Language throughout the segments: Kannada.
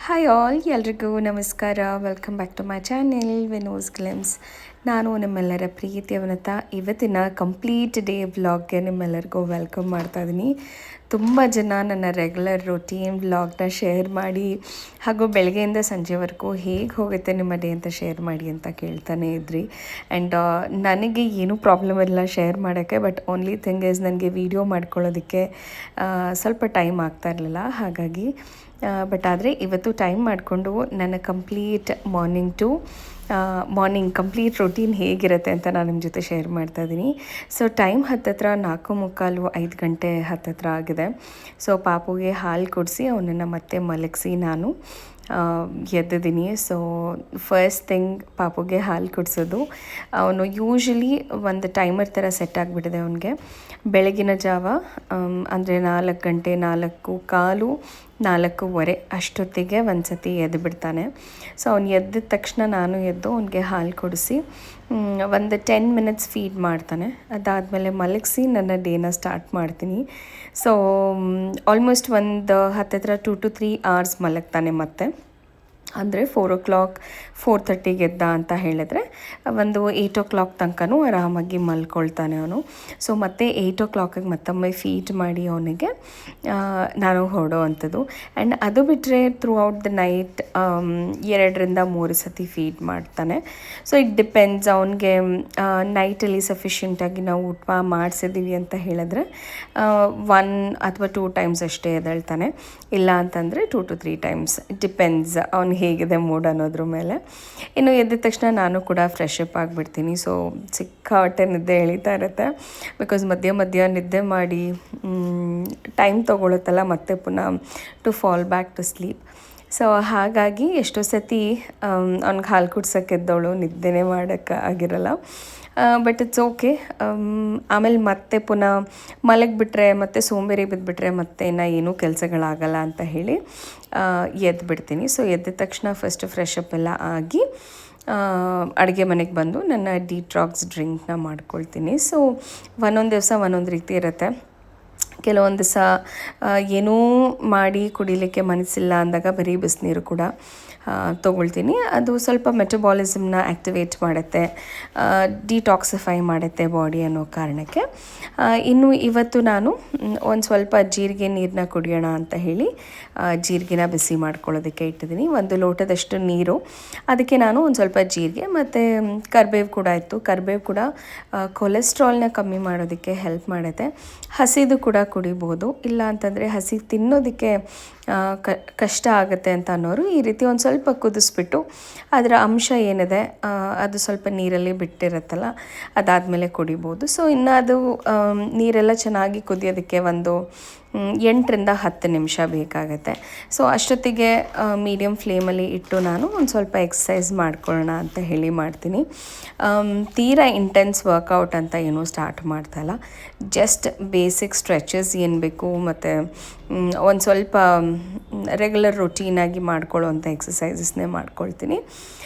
ಹಾಯ್ ಆಲ್, ಎಲ್ರಿಗೂ ನಮಸ್ಕಾರ. Welcome back to my channel Vino's glimpse. ನಾನು ನಿಮ್ಮೆಲ್ಲರ ಪ್ರೀತಿಯ ವನಿತಾ. ಇವತ್ತಿನ ಕಂಪ್ಲೀಟ್ ಡೇ ವ್ಲಾಗ್ಗೆ ನಿಮ್ಮೆಲ್ಲರಿಗೂ ವೆಲ್ಕಮ್ ಮಾಡ್ತಾ ಇದ್ದೀನಿ. ತುಂಬ ಜನ ನನ್ನ ರೆಗ್ಯುಲರ್ ರೊಟೀನ್ ವ್ಲಾಗ್ನ ಶೇರ್ ಮಾಡಿ ಹಾಗೂ ಬೆಳಗ್ಗೆಯಿಂದ ಸಂಜೆವರೆಗೂ ಹೇಗೆ ಹೋಗುತ್ತೆ ನಿಮ್ಮ ಡೇ ಅಂತ ಶೇರ್ ಮಾಡಿ ಅಂತ ಕೇಳ್ತಾನೆ ಇದ್ರಿ. ಆ್ಯಂಡ್ ನನಗೆ ಏನೂ ಪ್ರಾಬ್ಲಮ್ ಇಲ್ಲ ಶೇರ್ ಮಾಡೋಕ್ಕೆ, ಬಟ್ ಓನ್ಲಿ ಥಿಂಗ್ ಈಸ್ ನನಗೆ ವೀಡಿಯೋ ಮಾಡ್ಕೊಳ್ಳೋದಕ್ಕೆ ಸ್ವಲ್ಪ ಟೈಮ್ ಆಗ್ತಾ ಇರಲಿಲ್ಲ. ಹಾಗಾಗಿ ಬಟ್ ಆದರೆ ಇವತ್ತು ಟೈಮ್ ಮಾಡಿಕೊಂಡು ನನ್ನ ಮಾರ್ನಿಂಗ್ ಕಂಪ್ಲೀಟ್ ರೊಟೀನ್ ಹೇಗಿರುತ್ತೆ ಅಂತ ನಾನು ನಿಮ್ಮ ಜೊತೆ ಶೇರ್ ಮಾಡ್ತಾಯಿದ್ದೀನಿ. ಸೊ ಟೈಮ್ ಹತ್ತತ್ರ 4:45 ಗಂಟೆ ಹತ್ತತ್ರ ಆಗಿದೆ. ಸೊ ಪಾಪುಗೆ ಹಾಲು ಕೊಡಿಸಿ ಅವನನ್ನು ಮತ್ತೆ ಮಲಗಿಸಿ ನಾನು ಎದ್ದಿದ್ದೀನಿ. ಸೊ ಫಸ್ಟ್ ಥಿಂಗ್ ಪಾಪುಗೆ ಹಾಲು ಕುಡಿಸೋದು. ಅವನು ಯೂಶ್ವಲಿ ಒಂದು ಟೈಮರ್ ಥರ ಸೆಟ್ ಆಗಿಬಿಟ್ಟಿದೆ ಅವನಿಗೆ. ಬೆಳಗಿನ ಜಾವ ಅಂದರೆ 4 ಗಂಟೆ, 4:15, 4:15 ಅಷ್ಟೊತ್ತಿಗೆ ಒಂದು ಸತಿ ಎದ್ದು ಬಿಡ್ತಾನೆ. ಸೊ ಅವ್ನು ಎದ್ದ ತಕ್ಷಣ ನಾನು ಎದ್ದು ಅವನಿಗೆ ಹಾಲು ಕೊಡಿಸಿ ಒಂದು 10 ಮಿನಿಟ್ಸ್ ಫೀಡ್ ಮಾಡ್ತಾನೆ. ಅದಾದಮೇಲೆ ಮಲಗಿಸಿ ನನ್ನ ಡೇನ ಸ್ಟಾರ್ಟ್ ಮಾಡ್ತೀನಿ. ಸೊ ಆಲ್ಮೋಸ್ಟ್ ಒಂದು ಹತ್ತತ್ರ 2 to 3 hours ಮಲಗ್ತಾನೆ. ಮತ್ತೆ ಅಂದರೆ 4:30 ಎದ್ದ ಅಂತ ಹೇಳಿದ್ರೆ ಒಂದು 8 ತನಕನೂ ಆರಾಮಾಗಿ ಮಲ್ಕೊಳ್ತಾನೆ ಅವನು. ಸೊ ಮತ್ತೆ 8 ಮತ್ತೊಮ್ಮೆ ಫೀಡ್ ಮಾಡಿ ಅವನಿಗೆ ನಾನು ಹೊರಡೋ ಅಂಥದ್ದು. ಆ್ಯಂಡ್ ಅದು ಬಿಟ್ಟರೆ ಥ್ರೂ ಔಟ್ ದ ನೈಟ್ 2-3 ಸತಿ ಫೀಡ್ ಮಾಡ್ತಾನೆ. ಸೊ ಇಟ್ ಡಿಪೆಂಡ್ಸ್ ಅವನಿಗೆ ನೈಟಲ್ಲಿ ಸಫಿಷಿಯೆಂಟಾಗಿ ನಾವು ಊಟ ಮಾಡಿಸಿದ್ದೀವಿ ಅಂತ ಹೇಳಿದ್ರೆ 1 ಅಥವಾ 2 ಟೈಮ್ಸ್ ಅಷ್ಟೇ ಎದ್ದೇಳ್ತಾನೆ. ಇಲ್ಲ ಅಂತಂದರೆ 2 to 3 ಟೈಮ್ಸ್. ಇಟ್ ಡಿಪೆಂಡ್ಸ್ ಅವ್ನು ಹೇಗಿದೆ ಮೂಡ್ ಅನ್ನೋದ್ರ ಮೇಲೆ. ಇನ್ನು ಎದ್ದ ತಕ್ಷಣ ನಾನು ಕೂಡ ಫ್ರೆಶ್ ಅಪ್ ಆಗಿಬಿಡ್ತೀನಿ. ಸೊ ಸಿಕ್ಕಾಪಟ್ಟೆ ನಿದ್ದೆ ಎಳೀತಾ ಇರುತ್ತೆ. ಬಿಕಾಸ್ ಮಧ್ಯ ನಿದ್ದೆ ಮಾಡಿ ಟೈಮ್ ತೊಗೊಳುತ್ತಲ್ಲ ಮತ್ತೆ ಪುನಃ to fall back to sleep. So ಹಾಗಾಗಿ ಎಷ್ಟೋ ಸತಿ ಅವ್ನಿಗೆ ಹಾಲು ಕುಡ್ಸೋಕ್ಕೆದ್ದವಳು ನಿದ್ದೆನೇ ಮಾಡೋಕ್ಕೆ ಆಗಿರಲ್ಲ. But it's okay. ಆಮೇಲೆ ಮತ್ತೆ ಪುನಃ ಮಲಗಿಬಿಟ್ರೆ ಮತ್ತೆ ಸೋಂಬೇರಿ ಬಿದ್ದುಬಿಟ್ರೆ ಮತ್ತೆ ಇನ್ನು ಏನೂ ಕೆಲಸಗಳಾಗಲ್ಲ ಅಂತ ಹೇಳಿ ಎದ್ದುಬಿಡ್ತೀನಿ. ಸೊ ಎದ್ದ ತಕ್ಷಣ ಫಸ್ಟ್ ಫ್ರೆಶ್ ಅಪ್ ಎಲ್ಲ ಆಗಿ ಅಡುಗೆ ಮನೆಗೆ ಬಂದು ನನ್ನ ಡಿಟಾಕ್ಸ್ ಡ್ರಿಂಕ್ನ ಮಾಡ್ಕೊಳ್ತೀನಿ. ಸೊ ಒಂದೊಂದು ದಿವಸ ಒಂದೊಂದು ರೀತಿ ಇರುತ್ತೆ. ಕೆಲವೊಂದು ದಿವಸ ಏನೂ ಮಾಡಿ ಕುಡಿಲಿಕ್ಕೆ ಮನಸ್ಸಿಲ್ಲ ಅಂದಾಗ ಬರೀ ಬಿಸಿನೀರು ಕೂಡ ತೊಗೊಳ್ತೀನಿ. ಅದು ಸ್ವಲ್ಪ ಮೆಟಬಾಲಿಸಮ್ನ ಆ್ಯಕ್ಟಿವೇಟ್ ಮಾಡುತ್ತೆ, ಡಿಟಾಕ್ಸಿಫೈ ಮಾಡುತ್ತೆ ಬಾಡಿ ಅನ್ನೋ ಕಾರಣಕ್ಕೆ. ಇನ್ನು ಇವತ್ತು ನಾನು ಒಂದು ಸ್ವಲ್ಪ ಜೀರಿಗೆ ನೀರನ್ನ ಕುಡಿಯೋಣ ಅಂತ ಹೇಳಿ ಜೀರಿಗೆನ ಬಿಸಿ ಮಾಡ್ಕೊಳ್ಳೋದಕ್ಕೆ ಇಟ್ಟಿದ್ದೀನಿ. 1 ಲೋಟದಷ್ಟು ನೀರು, ಅದಕ್ಕೆ ನಾನು ಒಂದು ಸ್ವಲ್ಪ ಜೀರಿಗೆ ಮತ್ತು ಕರಿಬೇವು ಕೂಡ ಇತ್ತು. ಕರಿಬೇವು ಕೂಡ ಕೊಲೆಸ್ಟ್ರಾಲ್ನ ಕಮ್ಮಿ ಮಾಡೋದಕ್ಕೆ ಹೆಲ್ಪ್ ಮಾಡುತ್ತೆ. ಹಸಿದು ಕೂಡ ಕುಡಿಬೋದು. ಇಲ್ಲ ಅಂತಂದರೆ ಹಸಿ ತಿನ್ನೋದಕ್ಕೆ ಕಷ್ಟ ಆಗುತ್ತೆ ಅಂತ ಅನ್ನೋರು ಈ ರೀತಿ ಒಂದು ಸ್ವಲ್ಪ ಕುದಿಸ್ಬಿಟ್ಟು ಅದರ ಅಂಶ ಏನಿದೆ ಅದು ಸ್ವಲ್ಪ ನೀರಲ್ಲಿ ಬಿಟ್ಟಿರುತ್ತಲ್ಲ ಅದಾದಮೇಲೆ ಕುಡಿಬೋದು. ಸೊ ಇನ್ನು ಅದು ನೀರೆಲ್ಲ ಚೆನ್ನಾಗಿ ಕುದಿಯೋದಕ್ಕೆ ಒಂದು 8-10 ನಿಮಿಷ ಬೇಕಾಗತ್ತೆ. ಸೊ ಅಷ್ಟೊತ್ತಿಗೆ ಮೀಡಿಯಮ್ ಫ್ಲೇಮಲ್ಲಿ ಇಟ್ಟು ನಾನು ಒಂದು ಸ್ವಲ್ಪ ಎಕ್ಸಸೈಸ್ ಮಾಡ್ಕೊಳ್ಳೋಣ ಅಂತ ಹೇಳಿ ಮಾಡ್ತೀನಿ. ತೀರಾ ಇಂಟೆನ್ಸ್ ವರ್ಕೌಟ್ ಅಂತ ಏನೂ ಸ್ಟಾರ್ಟ್ ಮಾಡ್ತಾಯಿಲ್ಲ. ಜಸ್ಟ್ ಬೇಸಿಕ್ ಸ್ಟ್ರೆಚಸ್ ಏನು ಬೇಕು ಮತ್ತು ಒಂದು ಸ್ವಲ್ಪ ರೆಗ್ಯುಲರ್ ರೊಟೀನಾಗಿ ಮಾಡ್ಕೊಳ್ಳೋವಂಥ ಎಕ್ಸಸೈಸಸ್ನೇ ಮಾಡ್ಕೊಳ್ತೀನಿ.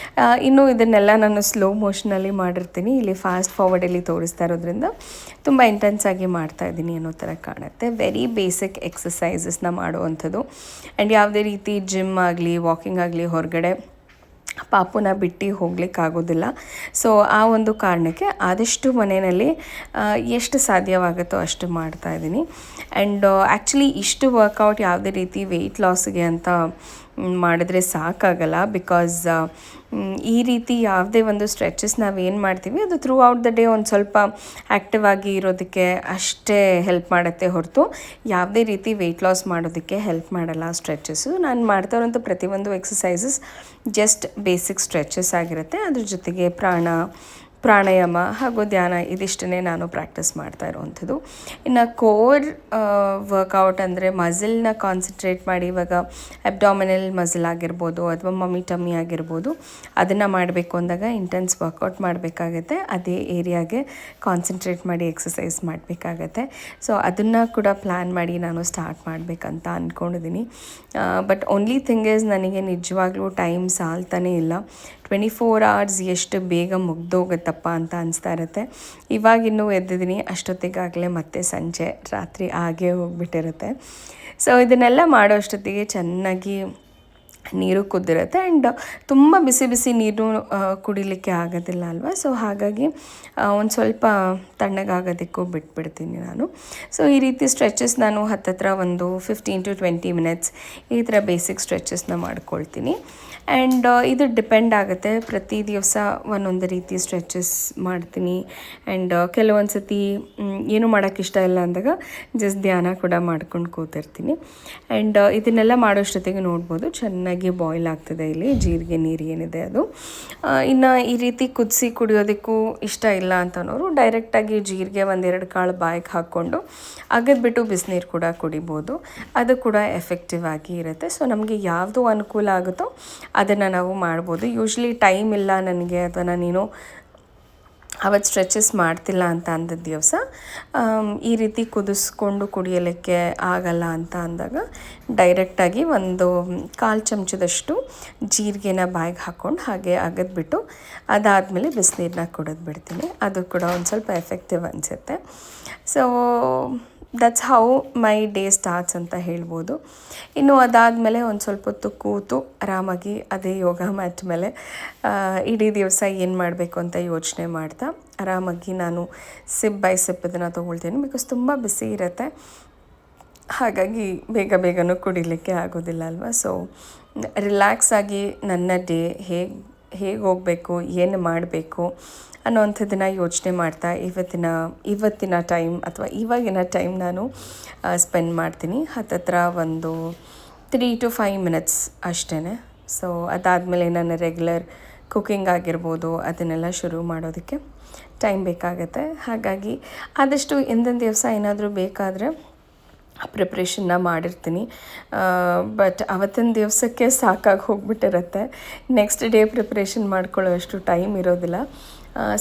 ಇನ್ನು ಇದನ್ನೆಲ್ಲ ನಾನು ಸ್ಲೋ ಮೋಷನಲ್ಲಿ ಮಾಡಿರ್ತೀನಿ. ಇಲ್ಲಿ ಫಾಸ್ಟ್ ಫಾರ್ವರ್ಡಲ್ಲಿ ತೋರಿಸ್ತಾ ಇರೋದ್ರಿಂದ ತುಂಬ ಇಂಟೆನ್ಸಾಗಿ ಮಾಡ್ತಾಯಿದ್ದೀನಿ ಅನ್ನೋ ಥರ ಕಾಣುತ್ತೆ. ವೆರಿ ಬೇಸಿಕ್ ಎಕ್ಸಸೈಸಸ್ನ ಮಾಡುವಂಥದ್ದು. ಆ್ಯಂಡ್ ಯಾವುದೇ ರೀತಿ ಜಿಮ್ ಆಗಲಿ ವಾಕಿಂಗ್ ಆಗಲಿ ಹೊರಗಡೆ ಪಾಪುನ ಬಿಟ್ಟು ಹೋಗ್ಲಿಕ್ಕಾಗೋದಿಲ್ಲ. ಸೊ ಆ ಒಂದು ಕಾರಣಕ್ಕೆ ಆದಷ್ಟು ಮನೆಯಲ್ಲಿ ಎಷ್ಟು ಸಾಧ್ಯವಾಗುತ್ತೋ ಅಷ್ಟು ಮಾಡ್ತಾಯಿದ್ದೀನಿ. ಆ್ಯಂಡ್ ಆ್ಯಕ್ಚುಲಿ ಇಷ್ಟು ವರ್ಕೌಟ್ ಯಾವುದೇ ರೀತಿ ವೆಯ್ಟ್ ಲಾಸ್ಗೆ ಅಂತ ಮಾಡಿದ್ರೆ ಸಾಕಾಗಲ್ಲ. ಬಿಕಾಸ್ ಈ ರೀತಿ ಯಾವುದೇ ಒಂದು ಸ್ಟ್ರೆಚಸ್ ನಾವೇನು ಮಾಡ್ತೀವಿ ಅದು ಥ್ರೂ ಔಟ್ ದ ಡೇ ಒಂದು ಸ್ವಲ್ಪ ಆ್ಯಕ್ಟಿವ್ ಆಗಿ ಇರೋದಕ್ಕೆ ಅಷ್ಟೇ ಹೆಲ್ಪ್ ಮಾಡುತ್ತೆ ಹೊರತು ಯಾವುದೇ ರೀತಿ ವೆಯ್ಟ್ ಲಾಸ್ ಮಾಡೋದಕ್ಕೆ ಹೆಲ್ಪ್ ಮಾಡಲ್ಲ ಸ್ಟ್ರೆಚಸ್ಸು. ನಾನು ಮಾಡ್ತಾ ಇರೋಂಥ ಪ್ರತಿಯೊಂದು ಎಕ್ಸಸೈಸಸ್ ಜಸ್ಟ್ ಬೇಸಿಕ್ ಸ್ಟ್ರೆಚಸ್ ಆಗಿರುತ್ತೆ. ಅದ್ರ ಜೊತೆಗೆ ಪ್ರಾಣಾಯಾಮ ಹಾಗೂ ಧ್ಯಾನ ಇದಿಷ್ಟನ್ನೇ ನಾನು ಪ್ರಾಕ್ಟೀಸ್ ಮಾಡ್ತಾ ಇರೋವಂಥದ್ದು. ಇನ್ನು ಕೋರ್ ವರ್ಕೌಟ್ ಅಂದರೆ ಮಸಲ್ನ ಕಾನ್ಸಂಟ್ರೇಟ್ ಮಾಡಿ, ಇವಾಗ ಅಬ್ಡಾಮಿನಲ್ ಮಸಲ್ ಆಗಿರ್ಬೋದು ಅಥವಾ ಮಮ್ಮಿ ಟಮ್ಮಿ ಆಗಿರ್ಬೋದು, ಅದನ್ನು ಮಾಡಬೇಕು ಅಂದಾಗ ಇಂಟೆನ್ಸ್ ವರ್ಕೌಟ್ ಮಾಡಬೇಕಾಗತ್ತೆ. ಅದೇ ಏರಿಯಾಗೆ ಕಾನ್ಸಂಟ್ರೇಟ್ ಮಾಡಿ ಎಕ್ಸಸೈಸ್ ಮಾಡಬೇಕಾಗತ್ತೆ. ಸೊ ಅದನ್ನು ಕೂಡ ಪ್ಲ್ಯಾನ್ ಮಾಡಿ ನಾನು ಸ್ಟಾರ್ಟ್ ಮಾಡಬೇಕಂತ ಅಂದ್ಕೊಂಡಿದ್ದೀನಿ. ಬಟ್ ಓನ್ಲಿ ಥಿಂಗ್ ಈಸ್ ನನಗೆ ನಿಜವಾಗ್ಲೂ ಟೈಮ್ ಸಾಲ್ತಾನೇ ಇಲ್ಲ. 24 hours ಎಷ್ಟು ಬೇಗ ಮುಗ್ದೋಗುತ್ತಪ್ಪ ಅಂತ ಅನಿಸ್ತಾ ಇರುತ್ತೆ. ಇವಾಗಿನ್ನೂ ಎದ್ದಿದ್ದೀನಿ, ಅಷ್ಟೊತ್ತಿಗಾಗಲೇ ಮತ್ತೆ ಸಂಜೆ ರಾತ್ರಿ ಆಗೇ ಹೋಗ್ಬಿಟ್ಟಿರುತ್ತೆ. ಸೊ ಇದನ್ನೆಲ್ಲ ಮಾಡೋ ಅಷ್ಟೊತ್ತಿಗೆ ಚೆನ್ನಾಗಿ ನೀರು ಕುದ್ದಿರುತ್ತೆ ಆ್ಯಂಡ್ ತುಂಬ ಬಿಸಿ ಬಿಸಿ ನೀರು ಕುಡಿಲಿಕ್ಕೆ ಆಗೋದಿಲ್ಲ ಅಲ್ವಾ. ಸೊ ಹಾಗಾಗಿ ಒಂದು ಸ್ವಲ್ಪ ತಣ್ಣಗಾಗೋದಕ್ಕೂ ಬಿಟ್ಬಿಡ್ತೀನಿ ನಾನು. ಸೊ ಈ ರೀತಿ ಸ್ಟ್ರೆಚಸ್ ನಾನು ಹತ್ತತ್ರ ಒಂದು 15 to 20 ಮಿನಿಟ್ಸ್ ಈ ಥರ ಬೇಸಿಕ್ ಸ್ಟ್ರೆಚಸ್ನ ಮಾಡ್ಕೊಳ್ತೀನಿ. ಆ್ಯಂಡ್ ಇದು ಡಿಪೆಂಡ್ ಆಗುತ್ತೆ, ಪ್ರತಿ ದಿವಸ ಒಂದೊಂದು ರೀತಿ ಸ್ಟ್ರೆಚಸ್ ಮಾಡ್ತೀನಿ. ಆ್ಯಂಡ್ ಕೆಲವೊಂದು ಸತಿ ಏನು ಮಾಡೋಕ್ಕೆ ಇಷ್ಟ ಇಲ್ಲ ಅಂದಾಗ ಜಸ್ಟ್ ಧ್ಯಾನ ಕೂಡ ಮಾಡ್ಕೊಂಡು ಕೂತಿರ್ತೀನಿ. ಆ್ಯಂಡ್ ಇದನ್ನೆಲ್ಲ ಮಾಡೋಷ್ಟೊತ್ತಿಗೆ ನೋಡ್ಬೋದು ಚೆನ್ನಾಗಿ ಬಾಯ್ಲ್ ಆಗ್ತದೆ ಇಲ್ಲಿ ಜೀರಿಗೆ ನೀರು ಏನಿದೆ ಅದು. ಇನ್ನು ಈ ರೀತಿ ಕುದಿಸಿ ಕುಡಿಯೋದಕ್ಕೂ ಇಷ್ಟ ಇಲ್ಲ ಅಂತನೋರು ಡೈರೆಕ್ಟಾಗಿ ಜೀರಿಗೆ ಒಂದೆರಡು ಕಾಳು ಬಾಯಿಗೆ ಹಾಕ್ಕೊಂಡು ಅಗದ್ಬಿಟ್ಟು ಬಿಸಿನೀರು ಕೂಡ ಕುಡಿಬೋದು, ಅದು ಕೂಡ ಎಫೆಕ್ಟಿವ್ ಆಗಿ ಇರುತ್ತೆ. ಸೊ ನಮಗೆ ಯಾವುದು ಅನುಕೂಲ ಆಗುತ್ತೋ ಅದನ್ನು ನಾವು ಮಾಡ್ಬೋದು. ಯೂಶ್ವಲಿ ಟೈಮ್ ಇಲ್ಲ ನನಗೆ ಅಥವಾ ನಾನೇನೋ ಅವತ್ತು ಸ್ಟ್ರೆಚಸ್ ಮಾಡ್ತಿಲ್ಲ ಅಂತ ಅಂದಿದ್ದ ದಿವಸ ಈ ರೀತಿ ಕುದಿಸ್ಕೊಂಡು ಕುಡಿಯಲಿಕ್ಕೆ ಆಗಲ್ಲ ಅಂತ ಅಂದಾಗ ಡೈರೆಕ್ಟಾಗಿ ಒಂದು 1/4 ಚಮಚದಷ್ಟು ಜೀರಿಗೆನ ಬಾಯಿಗೆ ಹಾಕ್ಕೊಂಡು ಹಾಗೆ ಅಗದ್ಬಿಟ್ಟು ಅದಾದಮೇಲೆ ಬಿಸಿನೀರನ್ನ ಕುಡಿದು ಬಿಡ್ತೀನಿ. ಅದು ಕೂಡ ಒಂದು ಸ್ವಲ್ಪ ಎಫೆಕ್ಟಿವ್ ಅನಿಸುತ್ತೆ. So that's how my day starts ಅಂತ ಹೇಳ್ಬೋದು. ಇನ್ನು ಅದಾದಮೇಲೆ ಒಂದು ಸ್ವಲ್ಪ ಹೊತ್ತು ಕೂತು ಆರಾಮಾಗಿ ಅದೇ ಯೋಗ ಮ್ಯಾಟ್ ಮೇಲೆ ಇಡೀ ದಿವಸ ಏನು ಮಾಡಬೇಕು ಅಂತ ಯೋಚನೆ ಮಾಡ್ತಾ ಆರಾಮಾಗಿ ನಾನು ಸಿಪ್ ಬೈ ಸಿಪ್ ಇದನ್ನು ತೊಗೊಳ್ತೀನಿ. ಬಿಕಾಸ್ ತುಂಬ ಬಿಸಿ ಇರುತ್ತೆ, ಹಾಗಾಗಿ ಬೇಗನೂ ಕುಡಿಲಿಕ್ಕೆ ಆಗೋದಿಲ್ಲ ಅಲ್ವಾ. ಸೊ ರಿಲ್ಯಾಕ್ಸ್ ಆಗಿ ನನ್ನ ಡೇ ಹೇಗೆ ಹೋಗಬೇಕು, ಏನು ಮಾಡಬೇಕು ಅನ್ನೋವಂಥದ್ದನ್ನು ಯೋಚನೆ ಮಾಡ್ತಾ ಇವತ್ತಿನ ಟೈಮ್ ಅಥವಾ ಇವಾಗಿನ ಟೈಮ್ ನಾನು ಸ್ಪೆಂಡ್ ಮಾಡ್ತೀನಿ. ಹತ್ತತ್ರ ಒಂದು 3 to 5 ಮಿನಿಟ್ಸ್ ಅಷ್ಟೇ. ಸೊ ಅದಾದಮೇಲೆ ನನ್ನ ರೆಗ್ಯುಲರ್ ಕುಕ್ಕಿಂಗ್ ಆಗಿರ್ಬೋದು ಅದನ್ನೆಲ್ಲ ಶುರು ಮಾಡೋದಕ್ಕೆ ಟೈಮ್ ಬೇಕಾಗತ್ತೆ. ಹಾಗಾಗಿ ಆದಷ್ಟು ಎಂದಿನ ದಿವಸ ಏನಾದರೂ ಬೇಕಾದರೆ ಪ್ರಿಪ್ರೇಷನ್ನ ಮಾಡಿರ್ತೀನಿ. ಬಟ್ ಅವತ್ತಿನ ದಿವಸಕ್ಕೆ ಸಾಕಾಗಿ ಹೋಗ್ಬಿಟ್ಟಿರುತ್ತೆ, ನೆಕ್ಸ್ಟ್ ಡೇ ಪ್ರಿಪ್ರೇಷನ್ ಮಾಡ್ಕೊಳ್ಳೋ ಅಷ್ಟು ಟೈಮ್ ಇರೋದಿಲ್ಲ.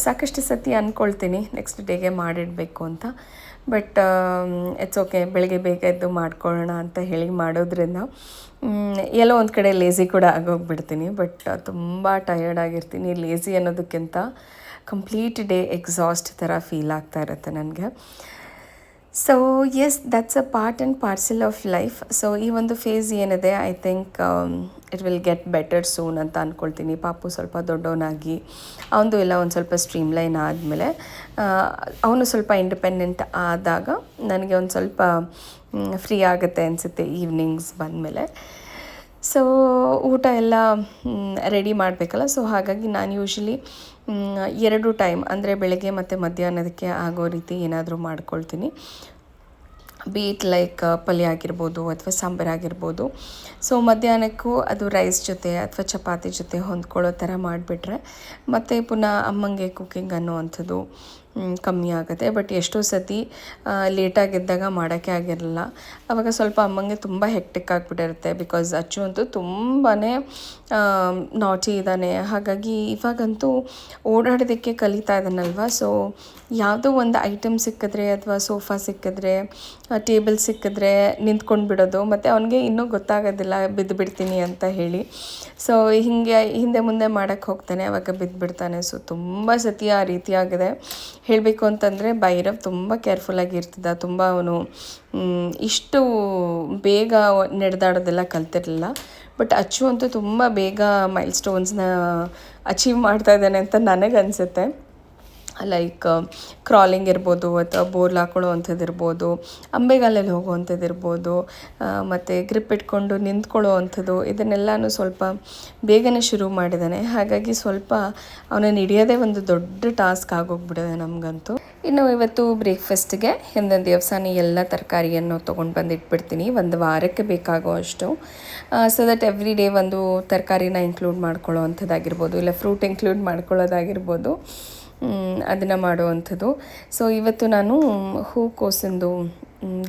ಸಾಕಷ್ಟು ಸತಿ ಅಂದ್ಕೊಳ್ತೀನಿ ನೆಕ್ಸ್ಟ್ ಡೇಗೆ ಮಾಡಿಡಬೇಕು ಅಂತ, ಬಟ್ ಇಟ್ಸ್ ಓಕೆ, ಬೆಳಗ್ಗೆ ಬೇಗ ಎದ್ದು ಮಾಡ್ಕೊಳ್ಳೋಣ ಅಂತ ಹೇಳಿ ಮಾಡೋದ್ರಿಂದ ಎಲ್ಲೋ ಒಂದು ಕಡೆ ಲೇಸಿ ಕೂಡ ಆಗೋಗ್ಬಿಡ್ತೀನಿ. ಬಟ್ ತುಂಬ ಟಯರ್ಡ್ ಆಗಿರ್ತೀನಿ. ಲೇಸಿ ಅನ್ನೋದಕ್ಕಿಂತ ಕಂಪ್ಲೀಟ್ ಡೇ ಎಕ್ಸಾಸ್ಟ್ ಥರ ಫೀಲ್ ಆಗ್ತಾ ಇರುತ್ತೆ ನನಗೆ. So yes, that's a part and parcel of life. So ಈ ಒಂದು ಫೇಸ್ ಏನಿದೆ I think it will get better soon ಅಂತ ಅಂದ್ಕೊಳ್ತೀನಿ. ಪಾಪು ಸ್ವಲ್ಪ ದೊಡ್ಡವನಾಗಿ ಅವನದು ಎಲ್ಲ ಒಂದು ಸ್ವಲ್ಪ ಸ್ಟ್ರೀಮ್ಲೈನ್ ಆದಮೇಲೆ ಅವನು ಸ್ವಲ್ಪ ಇಂಡಿಪೆಂಡೆಂಟ್ ಆದಾಗ ನನಗೆ ಒಂದು ಸ್ವಲ್ಪ ಫ್ರೀ ಆಗುತ್ತೆ ಅನಿಸುತ್ತೆ ಈವ್ನಿಂಗ್ಸ್ ಬಂದಮೇಲೆ. ಸೊ ಊಟ ಎಲ್ಲ ರೆಡಿ ಮಾಡಬೇಕಲ್ಲ, ಸೊ ಹಾಗಾಗಿ ನಾನು ಯೂಶ್ವಲಿ 2 ಟೈಮ್ ಅಂದರೆ ಬೆಳಗ್ಗೆ ಮತ್ತು ಮಧ್ಯಾಹ್ನದಕ್ಕೆ ಆಗೋ ರೀತಿ ಏನಾದರೂ ಮಾಡ್ಕೊಳ್ತೀನಿ. ಬೀಟ್ ಲೈಕ್ ಪಲ್ಯ ಆಗಿರ್ಬೋದು ಅಥವಾ ಸಾಂಬಾರು ಆಗಿರ್ಬೋದು. ಸೊ ಮಧ್ಯಾಹ್ನಕ್ಕೂ ಅದು ರೈಸ್ ಜೊತೆ ಅಥವಾ ಚಪಾತಿ ಜೊತೆ ಹೊಂದ್ಕೊಳ್ಳೋ ಥರ ಮಾಡಿಬಿಟ್ರೆ ಮತ್ತು ಪುನಃ ಅಮ್ಮಂಗೆ ಕುಕ್ಕಿಂಗ್ ಅನ್ನೋವಂಥದ್ದು ಕಮ್ಮಿ ಆಗುತ್ತೆ. ಬಟ್ ಎಷ್ಟೋ ಸತಿ ಲೇಟಾಗಿದ್ದಾಗ ಮಾಡೋಕ್ಕೆ ಆಗಿರಲ್ಲ, ಆವಾಗ ಸ್ವಲ್ಪ ಅಮ್ಮಂಗೆ ತುಂಬ ಹೆಕ್ಟಿಕ್ ಆಗಿಬಿಟ್ಟಿರುತ್ತೆ. ಬಿಕಾಸ್ ಅಚ್ಚು ಅಂತೂ ತುಂಬಾ ನಾಟಿ ಇದ್ದಾನೆ, ಹಾಗಾಗಿ ಇವಾಗಂತೂ ಓಡಾಡೋದಕ್ಕೆ ಕಲಿತಾ ಇದ್ದಾನಲ್ವ. ಸೊ ಯಾವುದೋ ಒಂದು ಐಟಮ್ ಸಿಕ್ಕಿದ್ರೆ ಅಥವಾ ಸೋಫಾ ಸಿಕ್ಕಿದ್ರೆ, ಟೇಬಲ್ ಸಿಕ್ಕಿದ್ರೆ ನಿಂತ್ಕೊಂಡು ಬಿಡೋದು, ಮತ್ತು ಅವನಿಗೆ ಇನ್ನೂ ಗೊತ್ತಾಗೋದಿಲ್ಲ ಬಿದ್ದು ಬಿಡ್ತೀನಿ ಅಂತ ಹೇಳಿ. ಸೊ ಹಿಂದೆ ಮುಂದೆ ಮಾಡೋಕ್ಕೆ ಹೋಗ್ತಾನೆ, ಆವಾಗ ಬಿದ್ದುಬಿಡ್ತಾನೆ. ಸೊ ತುಂಬ ಸತಿ ಆ ರೀತಿಯಾಗಿದೆ. ಹೇಳಬೇಕು ಅಂತಂದರೆ ಭೈರವ್ ತುಂಬ ಕೇರ್ಫುಲ್ಲಾಗಿ ಇರ್ತಿದ್ದ, ತುಂಬ ಅವನು ಇಷ್ಟು ಬೇಗ ನಡೆದಾಡೋದೆಲ್ಲ ಕಲ್ತಿರಲಿಲ್ಲ. ಬಟ್ ಅಚ್ಚು ಅಂತೂ ತುಂಬ ಬೇಗ ಮೈಲ್ ಸ್ಟೋನ್ಸ್ನ ಅಚೀವ್ ಮಾಡ್ತಾ ಇದ್ದಾನೆ ಅಂತ ನನಗನ್ಸುತ್ತೆ. ಲೈಕ್ ಕ್ರಾಲಿಂಗ್ ಇರ್ಬೋದು ಅಥವಾ ಬೋರ್ಲ್ ಹಾಕೊಳ್ಳೋ ಅಂಥದ್ದು ಇರ್ಬೋದು, ಅಂಬೆಗಾಲಲ್ಲಿ ಹೋಗುವಂಥದ್ದು ಇರ್ಬೋದು, ಮತ್ತು ಗ್ರಿಪ್ ಇಟ್ಕೊಂಡು ನಿಂತ್ಕೊಳ್ಳೋ ಅಂಥದ್ದು, ಇದನ್ನೆಲ್ಲನೂ ಸ್ವಲ್ಪ ಬೇಗನೆ ಶುರು ಮಾಡಿದ್ದಾನೆ. ಹಾಗಾಗಿ ಸ್ವಲ್ಪ ಅವನನ್ನು ಹಿಡಿಯೋದೇ ಒಂದು ದೊಡ್ಡ ಟಾಸ್ಕ್ ಆಗೋಗ್ಬಿಡಿದೆ ನಮಗಂತೂ. ಇನ್ನು ಇವತ್ತು ಬ್ರೇಕ್ಫಾಸ್ಟ್ಗೆ ಹಿಂದಿನ ದಿವಸನೇ ಎಲ್ಲ ತರಕಾರಿಯನ್ನು ತೊಗೊಂಡು ಬಂದು ಇಟ್ಬಿಡ್ತೀನಿ, ಒಂದು ವಾರಕ್ಕೆ ಬೇಕಾಗೋ ಅಷ್ಟು. ಸೊ ದಟ್ ಎವ್ರಿ ಡೇ ಒಂದು ತರಕಾರಿನ ಇನ್ಕ್ಲೂಡ್ ಮಾಡ್ಕೊಳ್ಳೋ ಅಂಥದ್ದಾಗಿರ್ಬೋದು, ಇಲ್ಲ ಫ್ರೂಟ್ ಇನ್ಕ್ಲೂಡ್ ಮಾಡ್ಕೊಳ್ಳೋದಾಗಿರ್ಬೋದು, ಅದನ್ನು ಮಾಡುವಂಥದ್ದು. ಸೊ ಇವತ್ತು ನಾನು ಹೂಕೋಸಿಂದು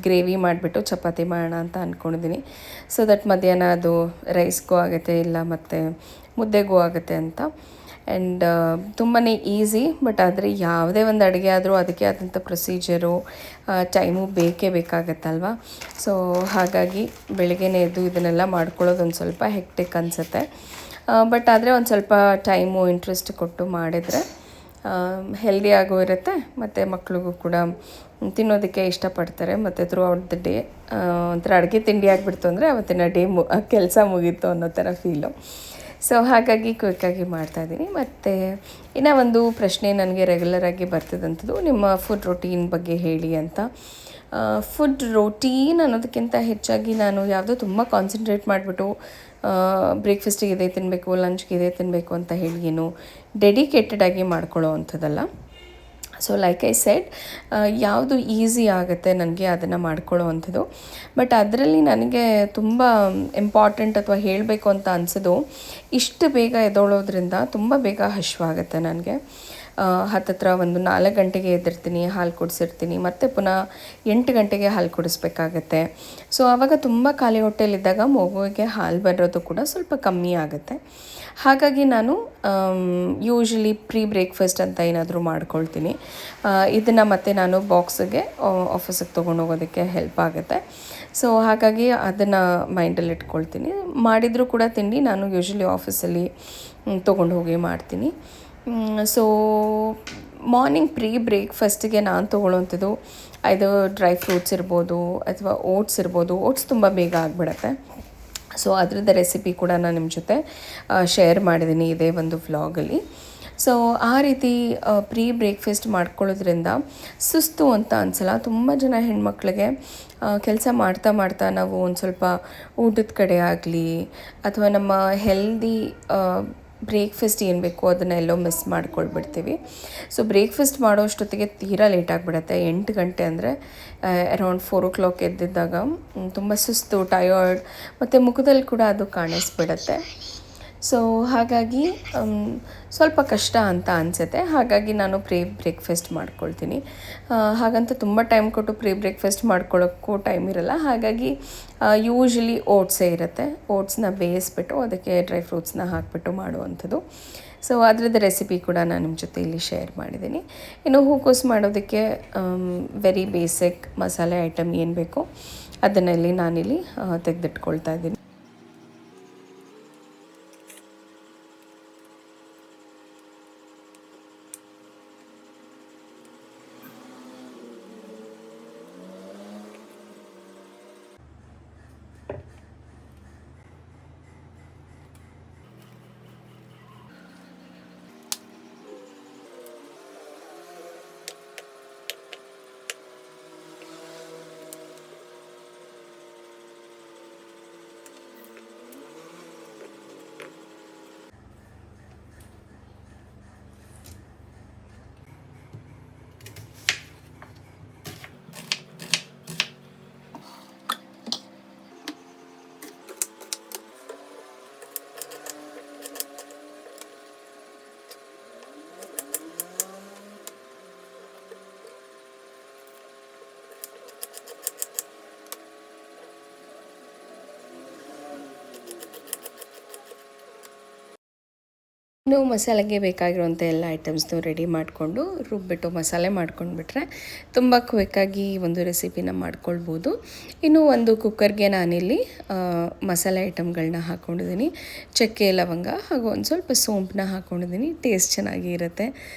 ಗ್ರೇವಿ ಮಾಡಿಬಿಟ್ಟು ಚಪಾತಿ ಮಾಡೋಣ ಅಂತ ಅಂದ್ಕೊಂಡಿದ್ದೀನಿ. ಸೊ ದಟ್ ಮಧ್ಯಾಹ್ನ ಅದು ರೈಸ್ಗೂ ಆಗುತ್ತೆ, ಇಲ್ಲ ಮತ್ತು ಮುದ್ದೆಗೂ ಆಗುತ್ತೆ ಅಂತ. ಆ್ಯಂಡ್ ತುಂಬಾ ಈಸಿ. ಬಟ್ ಆದರೆ ಯಾವುದೇ ಒಂದು ಅಡುಗೆ ಆದರೂ ಅದಕ್ಕೆ ಆದಂಥ ಪ್ರೊಸೀಜರು, ಟೈಮು ಬೇಕಾಗತ್ತಲ್ವ. ಸೊ ಹಾಗಾಗಿ ಬೆಳಗ್ಗೆನೇ ಎದ್ದು ಇದನ್ನೆಲ್ಲ ಮಾಡ್ಕೊಳ್ಳೋದು ಒಂದು ಸ್ವಲ್ಪ ಹೆಕ್ಟಿಕ್ ಅನಿಸುತ್ತೆ. ಬಟ್ ಆದರೆ ಒಂದು ಸ್ವಲ್ಪ ಟೈಮು ಇಂಟ್ರೆಸ್ಟ್ ಕೊಟ್ಟು ಮಾಡಿದರೆ ಹೆಲ್ದಿಯಾಗೂ ಇರುತ್ತೆ, ಮತ್ತು ಮಕ್ಳಿಗೂ ಕೂಡ ತಿನ್ನೋದಕ್ಕೆ ಇಷ್ಟಪಡ್ತಾರೆ. ಮತ್ತು ಥ್ರೂ ಔಟ್ ದ ಡೇ ಒಂಥರ ಅಡುಗೆ ತಿಂಡಿ ಆಗಿಬಿಡ್ತು ಅಂದರೆ ಅವತ್ತಿನ ಡೇ ಕೆಲಸ ಮುಗೀತು ಅನ್ನೋ ಥರ ಫೀಲು. ಸೊ ಹಾಗಾಗಿ ಕ್ವಿಕ್ಕಾಗಿ ಮಾಡ್ತಾಯಿದ್ದೀನಿ. ಮತ್ತು ಇನ್ನೂ ಒಂದು ಪ್ರಶ್ನೆ ನನಗೆ ರೆಗ್ಯುಲರಾಗಿ ಬರ್ತಿದ್ದಂಥದ್ದು, ನಿಮ್ಮ ಫುಡ್ ರೊಟೀನ್ ಬಗ್ಗೆ ಹೇಳಿ ಅಂತ. ಫುಡ್ ರೊಟೀನ್ ಅನ್ನೋದಕ್ಕಿಂತ ಹೆಚ್ಚಾಗಿ ನಾನು ಯಾವುದೋ ತುಂಬ ಕಾನ್ಸಂಟ್ರೇಟ್ ಮಾಡಿಬಿಟ್ಟು ಬ್ರೇಕ್ಫಾಸ್ಟಿಗೆ ಇದೇ ತಿನ್ನಬೇಕು, ಲಂಚ್ಗೆ ಇದೇ ತಿನ್ನಬೇಕು ಅಂತ ಹೇಳಿ ಏನು ಡೆಡಿಕೇಟೆಡಾಗಿ ಮಾಡ್ಕೊಳ್ಳೋ ಅಂಥದ್ದಲ್ಲ. ಸೊ ಲೈಕ್ ಐ ಸೆಡ್, ಯಾವುದು ಈಸಿ ಆಗುತ್ತೆ ನನಗೆ ಅದನ್ನು ಮಾಡ್ಕೊಳ್ಳೋ ಅಂಥದ್ದು. ಬಟ್ ಅದರಲ್ಲಿ ನನಗೆ ತುಂಬ ಇಂಪಾರ್ಟೆಂಟ್ ಅಥವಾ ಹೇಳಬೇಕು ಅಂತ ಅನಿಸೋದು, ಇಷ್ಟು ಬೇಗ ಎದ್ದೊಳೋದ್ರಿಂದ ತುಂಬ ಬೇಗ ಹಸಿವಾಗುತ್ತೆ ನನಗೆ. ಹತ್ತತ್ರ ಒಂದು 4 ಗಂಟೆಗೆ ಎದ್ದಿರ್ತೀನಿ, ಹಾಲು ಕುಡಿಸಿರ್ತೀನಿ, ಮತ್ತು ಪುನಃ 8 ಗಂಟೆಗೆ ಹಾಲು ಕುಡಿಸ್ಬೇಕಾಗತ್ತೆ. ಸೊ ಆವಾಗ ತುಂಬ ಖಾಲಿ ಹೊಟ್ಟೆಲಿದ್ದಾಗ ಮಗುವಿಗೆ ಹಾಲು ಬರೋದು ಕೂಡ ಸ್ವಲ್ಪ ಕಮ್ಮಿ ಆಗುತ್ತೆ. ಹಾಗಾಗಿ ನಾನು ಯೂಶ್ವಲಿ ಪ್ರೀ ಬ್ರೇಕ್ಫಾಸ್ಟ್ ಅಂತ ಏನಾದರೂ ಮಾಡ್ಕೊಳ್ತೀನಿ. ಇದನ್ನು ಮತ್ತು ನಾನು ಬಾಕ್ಸಿಗೆ ಆಫೀಸಿಗೆ ತೊಗೊಂಡು ಹೋಗೋದಕ್ಕೆ ಹೆಲ್ಪ್ ಆಗುತ್ತೆ. ಸೊ ಹಾಗಾಗಿ ಅದನ್ನು ಮೈಂಡಲ್ಲಿ ಇಟ್ಕೊಳ್ತೀನಿ. ಮಾಡಿದರೂ ಕೂಡ ತಿಂಡಿ ನಾನು ಯೂಶ್ವಲಿ ಆಫೀಸಲ್ಲಿ ತೊಗೊಂಡು ಹೋಗಿ ಮಾಡ್ತೀನಿ. ಸೊ ಮಾರ್ನಿಂಗ್ ಪ್ರೀ ಬ್ರೇಕ್ಫಾಸ್ಟಿಗೆ ನಾನು ತೊಗೊಳ್ಳೋವಂಥದ್ದು ಇದು ಡ್ರೈ ಫ್ರೂಟ್ಸ್ ಇರ್ಬೋದು ಅಥವಾ ಓಟ್ಸ್ ಇರ್ಬೋದು. ಓಟ್ಸ್ ತುಂಬ ಬೇಗ ಆಗಿಬಿಡತ್ತೆ. ಸೊ ಅದರದ್ದು ರೆಸಿಪಿ ಕೂಡ ನಾನು ನಿಮ್ಮ ಜೊತೆ ಶೇರ್ ಮಾಡಿದ್ದೀನಿ ಇದೇ ಒಂದು ವ್ಲಾಗಲ್ಲಿ. ಸೊ ಆ ರೀತಿ ಪ್ರೀ ಬ್ರೇಕ್ಫಾಸ್ಟ್ ಮಾಡ್ಕೊಳ್ಳೋದ್ರಿಂದ ಸುಸ್ತು ಅಂತ ಅನಿಸಲ್ಲ. ತುಂಬ ಜನ ಹೆಣ್ಮಕ್ಳಿಗೆ ಕೆಲಸ ಮಾಡ್ತಾ ಮಾಡ್ತಾ ನಾವು ಒಂದು ಸ್ವಲ್ಪ ಊಟದ ಕಡೆ ಆಗಲಿ ಅಥವಾ ನಮ್ಮ ಹೆಲ್ದಿ ಬ್ರೇಕ್ಫಾಸ್ಟ್ ಏನು ಬೇಕೋ ಅದನ್ನು ಎಲ್ಲೋ ಮಿಸ್ ಮಾಡ್ಕೊಳ್ಬಿಡ್ತೀವಿ. ಸೊ ಬ್ರೇಕ್ಫಾಸ್ಟ್ ಮಾಡೋ ಅಷ್ಟೊತ್ತಿಗೆ ತೀರಾ ಲೇಟ್ ಆಗಿಬಿಡತ್ತೆ. 8 ಗಂಟೆ ಅಂದರೆ ಅರೌಂಡ್ 4 o'clock ಎದ್ದಿದ್ದಾಗ ತುಂಬ ಸುಸ್ತು, ಟಯರ್ಡ್ ಮತ್ತು ಮುಖದಲ್ಲಿ ಕೂಡ ಅದು ಕಾಣಿಸ್ಬಿಡತ್ತೆ. ಸೊ ಹಾಗಾಗಿ ಸ್ವಲ್ಪ ಕಷ್ಟ ಅಂತ ಅನಿಸುತ್ತೆ. ಹಾಗಾಗಿ ನಾನು ಪ್ರೀ ಬ್ರೇಕ್ಫಾಸ್ಟ್ ಮಾಡ್ಕೊಳ್ತೀನಿ. ಹಾಗಂತ ತುಂಬ ಟೈಮ್ ಕೊಟ್ಟು ಪ್ರೀ ಬ್ರೇಕ್ಫಾಸ್ಟ್ ಮಾಡ್ಕೊಳ್ಳೋಕ್ಕೂ ಟೈಮ್ ಇರಲ್ಲ. ಹಾಗಾಗಿ ಯೂಶ್ವಲಿ ಓಟ್ಸೇ ಇರುತ್ತೆ. ಓಟ್ಸ್ನ ಬೇಯಿಸ್ಬಿಟ್ಟು ಅದಕ್ಕೆ ಡ್ರೈ ಫ್ರೂಟ್ಸ್ನ ಹಾಕಿಬಿಟ್ಟು ಮಾಡುವಂಥದ್ದು. ಸೊ ಅದರದ್ದು ರೆಸಿಪಿ ಕೂಡ ನಾನು ನಿಮ್ಮ ಜೊತೆ ಇಲ್ಲಿ ಶೇರ್ ಮಾಡಿದ್ದೀನಿ. ಇನ್ನು ಹೂಕೋಸು ಮಾಡೋದಕ್ಕೆ ವೆರಿ ಬೇಸಿಕ್ ಮಸಾಲೆ ಐಟಮ್ ಏನು ಬೇಕೋ ಅದನ್ನಲ್ಲಿ ನಾನಿಲ್ಲಿ ತೆಗೆದಿಟ್ಕೊಳ್ತಾ ಇದ್ದೀನಿ. ಇನ್ನು ಮಸಾಲೆಗೆ ಬೇಕಾಗಿರುವಂಥ ಎಲ್ಲ ಐಟಮ್ಸ್ನು ರೆಡಿ ಮಾಡಿಕೊಂಡು ರುಬ್ಬಿಟ್ಟು ಮಸಾಲೆ ಮಾಡ್ಕೊಂಡ್ಬಿಟ್ರೆ ತುಂಬ ಕ್ವಿಕ್ಕಾಗಿ ಒಂದು ರೆಸಿಪಿನ ಮಾಡ್ಕೊಳ್ಬೋದು. ಇನ್ನು ಒಂದು ಕುಕ್ಕರ್ಗೆ ನಾನಿಲ್ಲಿ ಮಸಾಲೆ ಐಟಮ್ಗಳನ್ನ ಹಾಕ್ಕೊಂಡಿದ್ದೀನಿ. ಚಕ್ಕೆ, ಲವಂಗ ಹಾಗೂ ಒಂದು ಸ್ವಲ್ಪ ಸೋಂಪನ್ನ ಹಾಕ್ಕೊಂಡಿದ್ದೀನಿ. ಟೇಸ್ಟ್ ಚೆನ್ನಾಗಿ ಇರುತ್ತೆ,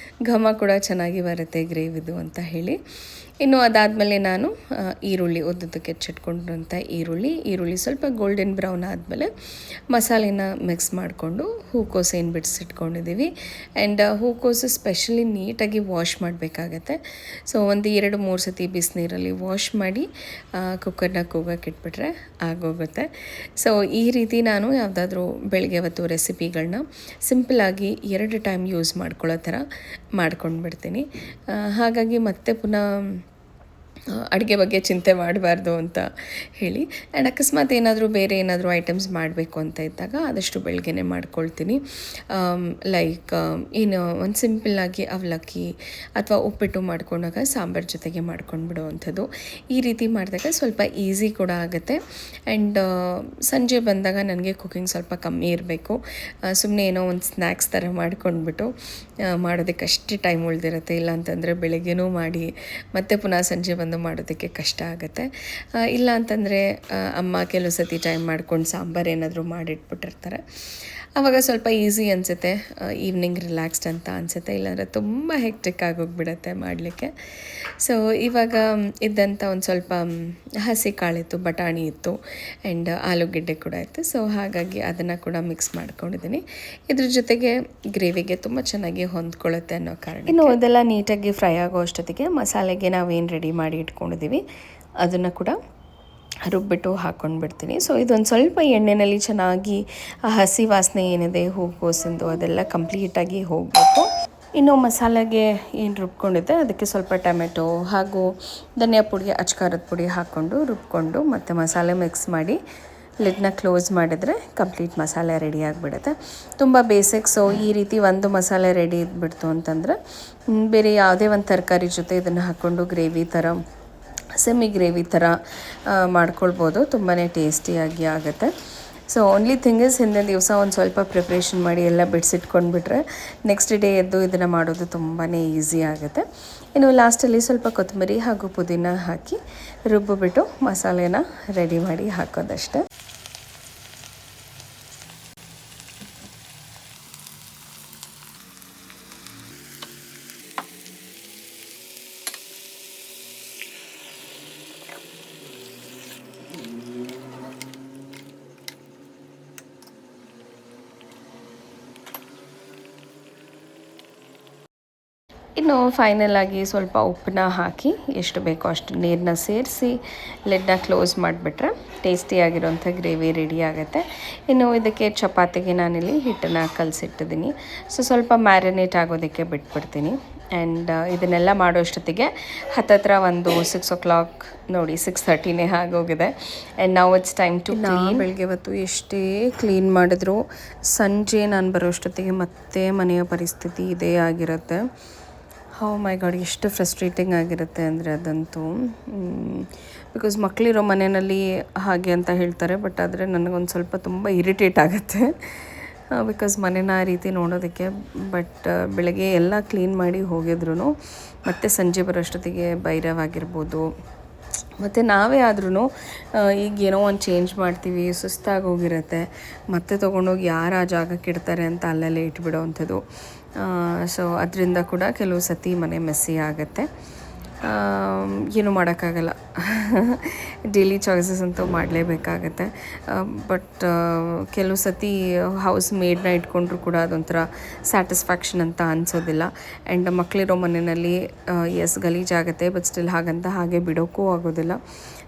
ಘಮ ಕೂಡ ಚೆನ್ನಾಗಿ ಬರುತ್ತೆ ಗ್ರೇವಿದು ಅಂತ ಹೇಳಿ. ಇನ್ನು ಅದಾದಮೇಲೆ ನಾನು ಈರುಳ್ಳಿ, ಉದ್ದುದ್ದಕ್ಕೆ ಹೆಚ್ಚಿಟ್ಕೊಂಡಿರೋಂಥ ಈರುಳ್ಳಿ ಸ್ವಲ್ಪ ಗೋಲ್ಡನ್ ಬ್ರೌನ್ ಆದಮೇಲೆ ಮಸಾಲೆನ ಮಿಕ್ಸ್ ಮಾಡಿಕೊಂಡು ಹೂಕೋಸು ಏನು ಬಿಡಿಸಿಟ್ಕೊಂಡಿದ್ದೀವಿ. ಆ್ಯಂಡ್ ಹೂಕೋಸು ಸ್ಪೆಷಲಿ ನೀಟಾಗಿ ವಾಶ್ ಮಾಡಬೇಕಾಗತ್ತೆ. ಸೊ ಒಂದು 2-3 ಸತಿ ಬಿಸಿನೀರಲ್ಲಿ ವಾಶ್ ಮಾಡಿ ಕುಕ್ಕರ್ನ ಕೂಗಕ್ಕೆ ಇಟ್ಬಿಟ್ರೆ ಆಗೋಗುತ್ತೆ. ಸೊ ಈ ರೀತಿ ನಾನು ಯಾವುದಾದ್ರೂ ಬೆಳಗ್ಗೆ ಹೊತ್ತು ರೆಸಿಪಿಗಳನ್ನ ಸಿಂಪಲಾಗಿ 2 ಟೈಮ್ ಯೂಸ್ ಮಾಡ್ಕೊಳ್ಳೋ ಥರ ಮಾಡ್ಕೊಂಡು ಬಿಡ್ತೀನಿ. ಹಾಗಾಗಿ ಮತ್ತೆ ಪುನಃ ಅಡುಗೆ ಬಗ್ಗೆ ಚಿಂತೆ ಮಾಡಬಾರ್ದು ಅಂತ ಹೇಳಿ. ಆ್ಯಂಡ್ ಅಕಸ್ಮಾತ್ ಬೇರೆ ಏನಾದರೂ ಐಟಮ್ಸ್ ಮಾಡಬೇಕು ಅಂತ ಇದ್ದಾಗ ಆದಷ್ಟು ಬೆಳಗ್ಗೆನೇ ಮಾಡ್ಕೊಳ್ತೀನಿ. ಲೈಕ್ ಏನು ಒಂದು ಸಿಂಪಲ್ಲಾಗಿ ಅವಲಕ್ಕಿ ಅಥವಾ ಉಪ್ಪಿಟ್ಟು ಮಾಡ್ಕೊಂಡಾಗ ಸಾಂಬಾರು ಜೊತೆಗೆ ಮಾಡ್ಕೊಂಡು ಬಿಡುವಂಥದ್ದು. ಈ ರೀತಿ ಮಾಡಿದಾಗ ಸ್ವಲ್ಪ ಈಸಿ ಕೂಡ ಆಗುತ್ತೆ. ಆ್ಯಂಡ್ ಸಂಜೆ ಬಂದಾಗ ನನಗೆ ಕುಕಿಂಗ್ ಸ್ವಲ್ಪ ಕಮ್ಮಿ ಇರಬೇಕು. ಸುಮ್ಮನೆ ಏನೋ ಒಂದು ಸ್ನ್ಯಾಕ್ಸ್ ಥರ ಮಾಡ್ಕೊಂಡ್ಬಿಟ್ಟು ಮಾಡೋದಕ್ಕೆ ಅಷ್ಟೇ ಟೈಮ್ ಉಳಿದಿರುತ್ತೆ. ಇಲ್ಲ ಅಂತಂದರೆ ಬೆಳಗ್ಗೆನೂ ಮಾಡಿ ಮತ್ತೆ ಪುನಃ ಸಂಜೆ ಬಂದು ಪ್ರತಿಯೊಂದು ಮಾಡೋದಕ್ಕೆ ಕಷ್ಟ ಆಗುತ್ತೆ. ಇಲ್ಲ ಅಂತಂದರೆ ಅಮ್ಮ ಕೆಲವು ಸತಿ ಟೈಮ್ ಮಾಡ್ಕೊಂಡು ಸಾಂಬಾರು ಏನಾದರೂ ಮಾಡಿಟ್ಬಿಟ್ಟಿರ್ತಾರೆ. ಆವಾಗ ಸ್ವಲ್ಪ ಈಸಿ ಅನಿಸುತ್ತೆ, ಈವ್ನಿಂಗ್ ರಿಲ್ಯಾಕ್ಸ್ಡ್ ಅಂತ ಅನಿಸುತ್ತೆ. ಇಲ್ಲಾಂದರೆ ತುಂಬ ಹೆಕ್ಟಿಕ್ ಆಗೋಗ್ಬಿಡುತ್ತೆ ಮಾಡಲಿಕ್ಕೆ. ಸೊ ಇವಾಗ ಇದ್ದಂಥ ಒಂದು ಸ್ವಲ್ಪ ಹಸಿ ಕಾಳಿತ್ತು, ಬಟಾಣಿ ಇತ್ತು ಆ್ಯಂಡ್ ಆಲೂಗೆಡ್ಡೆ ಕೂಡ ಇತ್ತು. ಸೊ ಹಾಗಾಗಿ ಅದನ್ನು ಕೂಡ ಮಿಕ್ಸ್ ಮಾಡ್ಕೊಂಡಿದ್ದೀನಿ. ಇದ್ರ ಜೊತೆಗೆ ಗ್ರೇವಿಗೆ ತುಂಬ ಚೆನ್ನಾಗಿ ಹೊಂದ್ಕೊಳ್ಳುತ್ತೆ ಅನ್ನೋ ಕಾರಣ. ಇನ್ನು ಅದೆಲ್ಲ ನೀಟಾಗಿ ಫ್ರೈ ಆಗೋ ಅಷ್ಟೊತ್ತಿಗೆ ಮಸಾಲೆಗೆ ನಾವೇನು ರೆಡಿ ಮಾಡಿ ಇಟ್ಕೊಂಡಿದ್ದೀವಿ ಅದನ್ನು ಕೂಡ ರುಬ್ಬಿಟ್ಟು ಹಾಕ್ಕೊಂಡು ಬಿಡ್ತೀನಿ. ಸೊ ಇದೊಂದು ಸ್ವಲ್ಪ ಎಣ್ಣೆಯಲ್ಲಿ ಚೆನ್ನಾಗಿ ಆ ಹಸಿ ವಾಸನೆ ಏನಿದೆ ಹೂಕೋಸಿಂದು ಅದೆಲ್ಲ ಕಂಪ್ಲೀಟಾಗಿ ಹೋಗಬೇಕು. ಇನ್ನು ಮಸಾಲೆಗೆ ಏನು ರುಬ್ಕೊಂಡಿದ್ದೆ ಅದಕ್ಕೆ ಸ್ವಲ್ಪ ಟೊಮೆಟೊ ಹಾಗೂ ಧನಿಯಾ ಪುಡಿ, ಅಚ್ಕಾರದ ಪುಡಿ ಹಾಕ್ಕೊಂಡು ರುಬ್ಕೊಂಡು ಮತ್ತು ಮಸಾಲೆ ಮಿಕ್ಸ್ ಮಾಡಿ ಲಿಡ್ನ ಕ್ಲೋಸ್ ಮಾಡಿದರೆ ಕಂಪ್ಲೀಟ್ ಮಸಾಲೆ ರೆಡಿ ಆಗಿಬಿಡುತ್ತೆ. ತುಂಬ ಬೇಸಿಕ್. ಸೊ ಈ ರೀತಿ ಒಂದು ಮಸಾಲೆ ರೆಡಿ ಇದ್ಬಿಡ್ತು ಅಂತಂದರೆ ಬೇರೆ ಯಾವುದೇ ಒಂದು ತರಕಾರಿ ಜೊತೆ ಇದನ್ನು ಹಾಕ್ಕೊಂಡು ಗ್ರೇವಿ ಥರ, ಸೆಮಿ ಗ್ರೇವಿ ಥರ ಮಾಡ್ಕೊಳ್ಬೋದು. ತುಂಬಾ ಟೇಸ್ಟಿಯಾಗಿ ಆಗುತ್ತೆ. ಸೊ ಓನ್ಲಿ ಥಿಂಗ್ ಇಸ್ ಹಿಂದಿನ ದಿವಸ ಒಂದು ಸ್ವಲ್ಪ ಪ್ರಿಪ್ರೇಷನ್ ಮಾಡಿ ಎಲ್ಲ ಬಿಡಿಸಿಟ್ಕೊಂಡ್ಬಿಟ್ರೆ ನೆಕ್ಸ್ಟ್ ಡೇ ಎದ್ದು ಇದನ್ನು ಮಾಡೋದು ತುಂಬಾ ಈಸಿ ಆಗುತ್ತೆ. ಇನ್ನು ಲಾಸ್ಟಲ್ಲಿ ಸ್ವಲ್ಪ ಕೊತ್ತಂಬರಿ ಹಾಗೂ ಪುದೀನ ಹಾಕಿ ರುಬ್ಬಿಬಿಟ್ಟು ಮಸಾಲೆನ ರೆಡಿ ಮಾಡಿ ಹಾಕೋದಷ್ಟೆ. ಇನ್ನು ಫೈನಲ್ ಆಗಿ ಸ್ವಲ್ಪ ಉಪ್ಪನ್ನ ಹಾಕಿ ಎಷ್ಟು ಬೇಕೋ ಅಷ್ಟು ನೀರನ್ನ ಸೇರಿಸಿ ಲಿಡ್ನ ಕ್ಲೋಸ್ ಮಾಡಿಬಿಟ್ರೆ ಟೇಸ್ಟಿಯಾಗಿರೋಂಥ ಗ್ರೇವಿ ರೆಡಿ ಆಗುತ್ತೆ. ಇನ್ನು ಇದಕ್ಕೆ ಚಪಾತಿಗೆ ನಾನಿಲ್ಲಿ ಹಿಟ್ಟನ್ನು ಕಲಸಿಟ್ಟಿದ್ದೀನಿ. ಸೊ ಸ್ವಲ್ಪ ಮ್ಯಾರಿನೇಟ್ ಆಗೋದಕ್ಕೆ ಬಿಟ್ಬಿಡ್ತೀನಿ. ಆ್ಯಂಡ್ ಇದನ್ನೆಲ್ಲ ಮಾಡೋಷ್ಟೊತ್ತಿಗೆ ಹತ್ತತ್ರ ಒಂದು 6 o'clock ನೋಡಿ 6:30ನೇ ಆಗೋಗಿದೆ. ಆ್ಯಂಡ್ ನಾವು ಇಟ್ಸ್ ಟೈಮ್ ಟು ಕ್ಲೀನ್. ಬೆಳಗ್ಗೆ ಹೊತ್ತು ಎಷ್ಟೇ ಕ್ಲೀನ್ ಮಾಡಿದ್ರು ಸಂಜೆ ನಾನು ಬರೋಷ್ಟೊತ್ತಿಗೆ ಮತ್ತೆ ಮನೆಯ ಪರಿಸ್ಥಿತಿ ಇದೇ ಆಗಿರುತ್ತೆ. ಹೌ ಮೈ ಗಾಡ್, ಎಷ್ಟು ಫ್ರಸ್ಟ್ರೇಟಿಂಗ್ ಆಗಿರುತ್ತೆ ಅಂದರೆ ಅದಂತೂ. ಬಿಕಾಸ್ ಮಕ್ಕಳಿರೋ ಮನೆಯಲ್ಲಿ ಹಾಗೆ ಅಂತ ಹೇಳ್ತಾರೆ, ಬಟ್ ಆದರೆ ನನಗೊಂದು ಸ್ವಲ್ಪ ತುಂಬ ಇರಿಟೇಟ್ ಆಗುತ್ತೆ. ಬಿಕಾಸ್ ಮನೇನ ಆ ರೀತಿ ನೋಡೋದಕ್ಕೆ. ಬಟ್ ಬೆಳಗ್ಗೆ ಎಲ್ಲ ಕ್ಲೀನ್ ಮಾಡಿ ಹೋಗಿದ್ರು ಮತ್ತು ಸಂಜೆ ಬರೋಷ್ಟೊತ್ತಿಗೆ ಭೈರವಾಗಿರ್ಬೋದು, ಮತ್ತು ನಾವೇ ಆದ್ರೂ ಈಗ ಏನೋ ಒಂದು ಚೇಂಜ್ ಮಾಡ್ತೀವಿ, ಸುಸ್ತಾಗಿ ಹೋಗಿರುತ್ತೆ, ಮತ್ತೆ ತೊಗೊಂಡೋಗಿ ಯಾರು ಆ ಜಾಗಕ್ಕೆ ಇಡ್ತಾರೆ ಅಂತ ಅಲ್ಲಲ್ಲೇ ಇಟ್ಬಿಡೋ ಅಂಥದ್ದು. ಸೊ ಅದರಿಂದ ಕೂಡ ಕೆಲವು ಸತಿ ಮನೆ ಮೆಸ್ಸಿ ಆಗುತ್ತೆ. ಏನೂ ಮಾಡೋಕ್ಕಾಗಲ್ಲ. ಡೈಲಿ ಚಾಯ್ಸಸ್ ಅಂತೂ ಮಾಡಲೇಬೇಕಾಗತ್ತೆ. ಬಟ್ ಕೆಲವು ಸತಿ ಹೌಸ್ ಮೇಡ್ನ ಇಟ್ಕೊಂಡ್ರೂ ಕೂಡ ಅದೊಂಥರ ಸ್ಯಾಟಿಸ್ಫ್ಯಾಕ್ಷನ್ ಅಂತ ಅನಿಸೋದಿಲ್ಲ. ಆ್ಯಂಡ್ ಮಕ್ಕಳಿರೋ ಮನೆಯಲ್ಲಿ ಗಲೀಜಾಗುತ್ತೆ, ಬಟ್ ಸ್ಟಿಲ್ ಹಾಗಂತ ಹಾಗೆ ಬಿಡೋಕ್ಕೂ ಆಗೋದಿಲ್ಲ.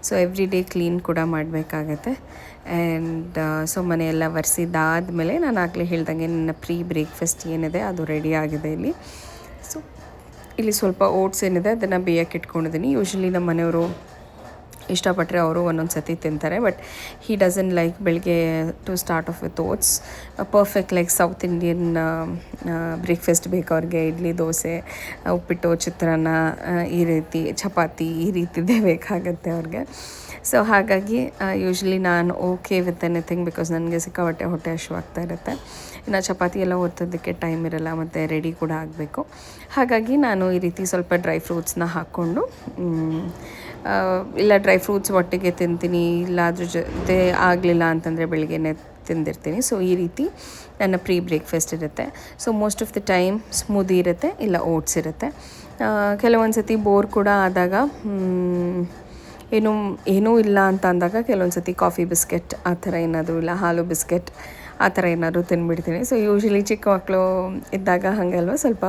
ಸೊ ಎವ್ರಿ ಡೇ ಕ್ಲೀನ್ ಕೂಡ ಮಾಡಬೇಕಾಗತ್ತೆ. ಆ್ಯಂಡ್ ಸೊ ಮನೆಯೆಲ್ಲ ಒರೆಸಿದ್ದಾದಮೇಲೆ ನಾನು ಆಗಲೇ ಹೇಳ್ದಂಗೆ ನನ್ನ ಬ್ರೇಕ್ಫಾಸ್ಟ್ ಏನಿದೆ ಅದು ರೆಡಿ ಆಗಿದೆ ಇಲ್ಲಿ. ಸೊ ಇಲ್ಲಿ ಸ್ವಲ್ಪ ಓಟ್ಸ್ ಏನಿದೆ ಅದನ್ನು ಬೇಯಕ್ಕೆ ಇಟ್ಕೊಂಡಿದ್ದೀನಿ. ಯೂಶ್ವಲಿ ನಮ್ಮ ಮನೆಯವರು ಇಷ್ಟಪಟ್ಟರೆ ಅವರು ಒಂದೊಂದು ಸತಿ ತಿಂತಾರೆ, ಬಟ್ ಹಿ ಡಸನ್ ಲೈಕ್ ಬೆಳಗ್ಗೆ to start off with oats. Perfect like South Indian breakfast ಬೇಕು ಅವ್ರಿಗೆ. ಇಡ್ಲಿ, ದೋಸೆ, ಉಪ್ಪಿಟ್ಟು, ಚಿತ್ರಾನ್ನ, ಈ ರೀತಿ ಚಪಾತಿ, ಈ ರೀತಿದೇ ಬೇಕಾಗುತ್ತೆ ಅವ್ರಿಗೆ. ಸೊ ಹಾಗಾಗಿ ಯೂಶ್ವಲಿ ನಾನು ಓಕೆ ವಿತ್ ಎನಿಥಿಂಗ್, ಬಿಕಾಸ್ ನನಗೆ ಸಿಕ್ಕಾಪಟ್ಟೆ ಹೊಟ್ಟೆ ಹಸಿವಾಗ್ತಾ ಇರುತ್ತೆ. ಇನ್ನು ಚಪಾತಿ ಎಲ್ಲ ಒತ್ತೋದಕ್ಕೆ ಟೈಮ್ ಇರೋಲ್ಲ ಮತ್ತು ರೆಡಿ ಕೂಡ ಆಗಬೇಕು. ಹಾಗಾಗಿ ನಾನು ಈ ರೀತಿ ಸ್ವಲ್ಪ ಡ್ರೈ ಫ್ರೂಟ್ಸ್ನ ಹಾಕ್ಕೊಂಡು, ಇಲ್ಲ ಡ್ರೈ ಫ್ರೂಟ್ಸ್ ಒಟ್ಟಿಗೆ ತಿಂತೀನಿ, ಇಲ್ಲ ಅದ್ರ ಜೊತೆ ಆಗಲಿಲ್ಲ ಅಂತಂದರೆ ಬೆಳಗ್ಗೆನೇ ತಿಂದಿರ್ತೀನಿ. ಸೊ ಈ ರೀತಿ ನನ್ನ ಬ್ರೇಕ್ಫಾಸ್ಟ್ ಇರುತ್ತೆ. So most of the time smoothie ಇರುತ್ತೆ, ಇಲ್ಲ ಓಟ್ಸ್ ಇರುತ್ತೆ. ಕೆಲವೊಂದು ಸತಿ ಬೋರ್ ಕೂಡ ಆದಾಗ, ಏನೂ ಇಲ್ಲ ಅಂತ ಅಂದಾಗ ಕೆಲವೊಂದು ಸತಿ ಕಾಫಿ ಬಿಸ್ಕೆಟ್ ಆ ಥರ ಏನಾದರೂ, ಇಲ್ಲ ಹಾಲು ಬಿಸ್ಕೆಟ್ ಆ ಥರ ಏನಾದರೂ ತಿಂದುಬಿಡ್ತೀನಿ. ಸೊ ಯೂಶ್ವಲಿ ಚಿಕ್ಕ ಮಕ್ಕಳು ಇದ್ದಾಗ ಹಾಗಲ್ವ, ಸ್ವಲ್ಪ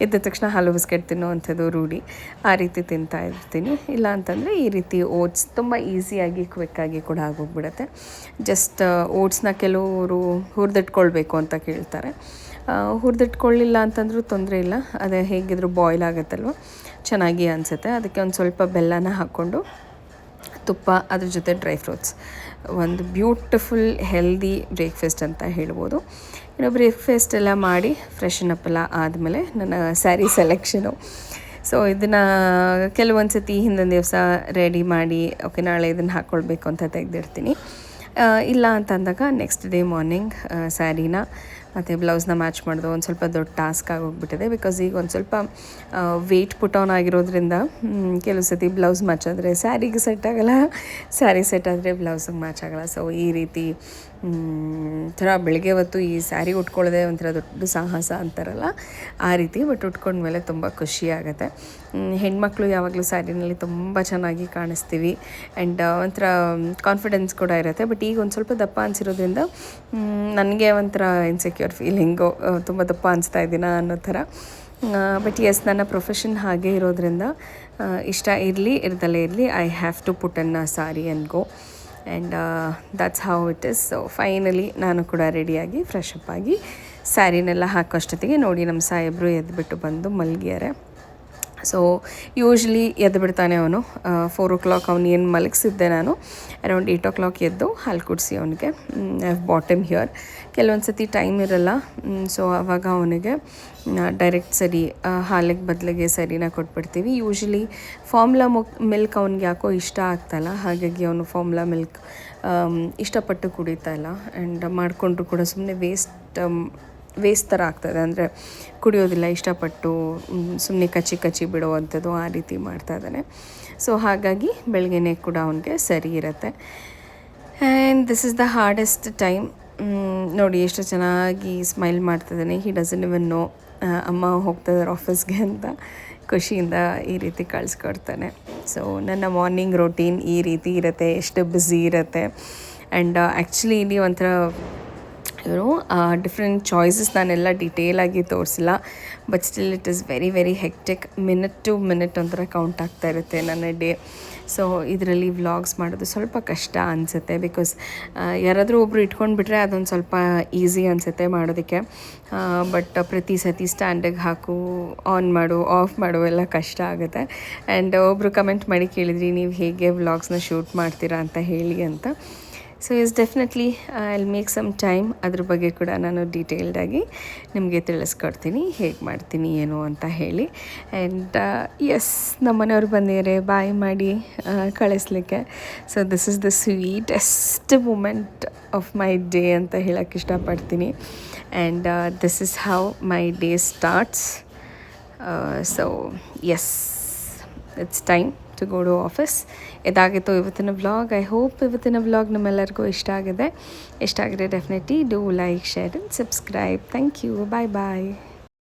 ಎದ್ದ ತಕ್ಷಣ ಹಾಲು ಬಿಸ್ಕೆಟ್ ತಿನ್ನೋವಂಥದ್ದು ರೂಢಿ, ಆ ರೀತಿ ತಿಂತಾ ಇರ್ತೀನಿ. ಇಲ್ಲ ಅಂತಂದರೆ ಈ ರೀತಿ ಓಟ್ಸ್ ತುಂಬ ಈಸಿಯಾಗಿ ಕ್ವಿಕ್ಕಾಗಿ ಕೂಡ ಆಗೋಗ್ಬಿಡುತ್ತೆ. ಜಸ್ಟ್ ಓಟ್ಸ್ನ ಕೆಲವರು ಹುರಿದಿಟ್ಕೊಳ್ಬೇಕು ಅಂತ ಕೇಳ್ತಾರೆ. ಹುರಿದಿಟ್ಕೊಳ್ಳಿಲ್ಲ ಅಂತಂದ್ರೂ ತೊಂದರೆ ಇಲ್ಲ, ಅದೇ ಹೇಗಿದ್ರು ಬಾಯ್ಲ್ ಆಗುತ್ತಲ್ವ, ಚೆನ್ನಾಗಿ ಅನಿಸುತ್ತೆ. ಅದಕ್ಕೆ ಒಂದು ಸ್ವಲ್ಪ ಬೆಲ್ಲನ ಹಾಕ್ಕೊಂಡು ತುಪ್ಪ, ಅದ್ರ ಜೊತೆ ಡ್ರೈ ಫ್ರೂಟ್ಸ್, ಒಂದು ಬ್ಯೂಟಿಫುಲ್ ಹೆಲ್ದಿ ಬ್ರೇಕ್ಫಾಸ್ಟ್ ಅಂತ ಹೇಳ್ಬೋದು. ಇನ್ನು ಬ್ರೇಕ್ಫಾಸ್ಟ್ ಎಲ್ಲ ಮಾಡಿ ಫ್ರೆಶನ್ ಅಪ್ ಎಲ್ಲ ಆದಮೇಲೆ ನನ್ನ ಸ್ಯಾರಿ ಸೆಲೆಕ್ಷನು. ಸೊ ಇದನ್ನು ಕೆಲವೊಂದು ಸತಿ ಹಿಂದಿನ ದಿವಸ ರೆಡಿ ಮಾಡಿ ಓಕೆ ನಾಳೆ ಇದನ್ನು ಹಾಕ್ಕೊಳ್ಬೇಕು ಅಂತ ತೆಗೆದಿರ್ತೀನಿ. ಇಲ್ಲ ಅಂತ ಅಂದಾಗ ನೆಕ್ಸ್ಟ್ ಡೇ ಮಾರ್ನಿಂಗ್ ಸ್ಯಾರಿನ ಮತ್ತು ಬ್ಲೌಸ್ನ ಮ್ಯಾಚ್ ಮಾಡೋದು ಒಂದು ಸ್ವಲ್ಪ ದೊಡ್ಡ ಟಾಸ್ಕ್ ಆಗೋಗ್ಬಿಟ್ಟಿದೆ. ಬಿಕಾಸ್ ಈಗ ಒಂದು ಸ್ವಲ್ಪ ವೆಯ್ಟ್ ಪುಟ್ ಆನ್ ಆಗಿರೋದ್ರಿಂದ ಕೆಲವು ಸತಿ ಬ್ಲೌಸ್ ಮ್ಯಾಚ್ ಆದರೆ ಸ್ಯಾರಿಗೆ ಸೆಟ್ ಆಗೋಲ್ಲ, ಸ್ಯಾರಿ ಸೆಟ್ ಆದರೆ ಬ್ಲೌಸಿಗೆ ಮ್ಯಾಚ್ ಆಗೋಲ್ಲ. ಸೊ ಈ ರೀತಿ ಥರ ಬೆಳಗ್ಗೆ ಹೊತ್ತು ಈ ಸ್ಯಾರಿ ಉಟ್ಕೊಳ್ಳೋದೇ ಒಂಥರ ದೊಡ್ಡ ಸಾಹಸ ಅಂತಾರಲ್ಲ ಆ ರೀತಿ. ಬಟ್ ಉಟ್ಕೊಂಡ್ಮೇಲೆ ತುಂಬ ಖುಷಿಯಾಗುತ್ತೆ. ಹೆಣ್ಮಕ್ಳು ಯಾವಾಗಲೂ ಸ್ಯಾರಿನಲ್ಲಿ ತುಂಬ ಚೆನ್ನಾಗಿ ಕಾಣಿಸ್ತೀವಿ ಆ್ಯಂಡ್ ಒಂಥರ ಕಾನ್ಫಿಡೆನ್ಸ್ ಕೂಡ ಇರುತ್ತೆ. ಬಟ್ ಈಗ ಒಂದು ಸ್ವಲ್ಪ ದಪ್ಪ ಅನಿಸಿರೋದ್ರಿಂದ ನನಗೆ ಒಂಥರ ಇನ್ಸೆಕ್ಯೂರ್ ಫೀಲಿಂಗು, ತುಂಬ ದಪ್ಪ ಅನಿಸ್ತಾ ಇದ್ದೀನ ಅನ್ನೋ ಥರ. ಬಟ್ ಎಸ್, ನನ್ನ ಪ್ರೊಫೆಷನ್ ಹಾಗೆ ಇರೋದ್ರಿಂದ ಇಷ್ಟ ಇರಲಿ ಇರ್ದಲೇ ಇರಲಿ, I have to put on sari and go. And that's how it is. So finally ನಾನು ಕೂಡ ರೆಡಿಯಾಗಿ ಫ್ರೆಶ್ ಅಪ್ ಆಗಿ ಸ್ಯಾರಿನೆಲ್ಲ ಹಾಕೋಷ್ಟೊತ್ತಿಗೆ ನೋಡಿ ನಮ್ಮ ಸಾಹೇಬರು ಎದ್ದುಬಿಟ್ಟು ಬಂದು ಮಲಗಿದ್ದಾರೆ. ಸೊ ಯೂಶ್ವಲಿ ಎದ್ದು ಬಿಡ್ತಾನೆ ಅವನು 4 o'clock. ಅವ್ನು ಏನು ಮಲಗಿಸಿದ್ದೆ ನಾನು ಅರೌಂಡ್ 8 o'clock ಎದ್ದು ಹಾಲು ಕುಡಿಸಿ ಅವನಿಗೆ I have bought him here. ಕೆಲವೊಂದು ಸತಿ ಟೈಮ್ ಇರಲ್ಲ, ಸೊ ಆವಾಗ ಅವನಿಗೆ ಡೈರೆಕ್ಟ್ ಸರಿ ಹಾಲಿಗೆ ಬದಲಿಗೆ ಸರಿನ ಕೊಟ್ಬಿಡ್ತೀವಿ. ಯೂಶ್ವಲಿ ಫಾರ್ಮುಲಾ ಮಿಲ್ಕ್ ಅವ್ನಿಗೆ ಯಾಕೋ ಇಷ್ಟ ಆಗ್ತಾಯಿಲ್ಲ, ಹಾಗಾಗಿ ಅವನು ಫಾರ್ಮುಲಾ ಮಿಲ್ಕ್ ಇಷ್ಟಪಟ್ಟು ಕುಡಿತಾ ಇಲ್ಲ. ಆ್ಯಂಡ್ ಮಾಡಿಕೊಂಡ್ರು ಕೂಡ ಸುಮ್ಮನೆ ವೇಸ್ಟ್ ಥರ ಆಗ್ತದೆ, ಅಂದರೆ ಕುಡಿಯೋದಿಲ್ಲ ಇಷ್ಟಪಟ್ಟು, ಸುಮ್ಮನೆ ಕಚ್ಚಿ ಬಿಡುವಂಥದ್ದು ಆ ರೀತಿ ಮಾಡ್ತಾ ಇದ್ದಾನೆ. ಸೊ ಹಾಗಾಗಿ ಬೆಳಗ್ಗೆನೇ ಕೂಡ ಅವನಿಗೆ ಸರಿ ಇರುತ್ತೆ. And this is the hardest time. ನೋಡಿ ಎಷ್ಟು ಚೆನ್ನಾಗಿ ಸ್ಮೈಲ್ ಮಾಡ್ತಿದ್ದಾನೆ. ಹಿ ಡಸಂಟ್ ಇವನ್ ನೋ ಅಮ್ಮ ಹೋಗ್ತಿದ್ದಾರೆ ಆಫೀಸ್ಗೆ ಅಂತ ಖುಷಿಯಿಂದ ಈ ರೀತಿ ಕಳಿಸ್ಕೊಡ್ತಾನೆ. ಸೊ ನನ್ನ ಮಾರ್ನಿಂಗ್ ರೊಟೀನ್ ಈ ರೀತಿ ಇರುತ್ತೆ, ಎಷ್ಟು ಬ್ಯುಸಿ ಇರುತ್ತೆ. ಆ್ಯಂಡ್ ಆ್ಯಕ್ಚುಲಿ ಇಲ್ಲಿ ಒಂಥರ ಡಿಫ್ರೆಂಟ್ ಚಾಯ್ಸಸ್ ನಾನೆಲ್ಲ ಡೀಟೇಲಾಗಿ ತೋರಿಸಿಲ್ಲ. But still it is very very hectic. Minute to minute ಒಂಥರ ಕೌಂಟ್ ಆಗ್ತಾ ಇರುತ್ತೆ ನನ್ನ ಡೇ. ಸೊ ಇದರಲ್ಲಿ ವ್ಲಾಗ್ಸ್ ಮಾಡೋದು ಸ್ವಲ್ಪ ಕಷ್ಟ ಅನಿಸುತ್ತೆ. ಬಿಕಾಸ್ ಯಾರಾದರೂ ಒಬ್ಬರು ಇಟ್ಕೊಂಡ್ಬಿಟ್ರೆ ಅದೊಂದು ಸ್ವಲ್ಪ ಈಸಿ ಅನಿಸುತ್ತೆ ಮಾಡೋದಕ್ಕೆ. ಬಟ್ ಪ್ರತಿ ಸತಿ ಸ್ಟ್ಯಾಂಡಿಗೆ ಹಾಕು, ಆನ್ ಮಾಡು, ಆಫ್ ಮಾಡು ಎಲ್ಲ ಕಷ್ಟ ಆಗುತ್ತೆ. ಆ್ಯಂಡ್ ಒಬ್ಬರು ಕಮೆಂಟ್ ಮಾಡಿ ಕೇಳಿದ್ರಿ, ನೀವು ಹೇಗೆ ವ್ಲಾಗ್ಸ್ನ ಶೂಟ್ ಮಾಡ್ತೀರಾ ಅಂತ ಹೇಳಿ ಅಂತ. So is definitely I make some time. ಅದ್ರ ಬಗ್ಗೆ ಕೂಡ ನಾನು ಡೀಟೇಲ್ಡಾಗಿ ನಿಮಗೆ ತಿಳಿಸ್ಕೊಡ್ತೀನಿ ಹೇಗೆ ಮಾಡ್ತೀನಿ ಏನು ಅಂತ ಹೇಳಿ. ಆ್ಯಂಡ್ ಎಸ್, ನಮ್ಮ ಮನೆಯವ್ರು ಬಂದಿದ್ದಾರೆ ಬಾಯ್ ಮಾಡಿ ಕಳಿಸ್ಲಿಕ್ಕೆ. So this is the sweetest moment of my day ಅಂತ ಹೇಳೋಕ್ಕೆ ಇಷ್ಟಪಡ್ತೀನಿ. And this is how my day starts. So yes, it's time to go to office. ಇದಾಗಿತ್ತು ಇವತ್ತಿನ ವ್ಲಾಗ್. ಐ ಹೋಪ್ ಇವತ್ತಿನ ವ್ಲಾಗ್ ನಿಮ್ಮೆಲ್ಲರಿಗೂ ಇಷ್ಟ ಆಗಿದೆ. Definitely do like, share and subscribe. Thank you. Bye bye.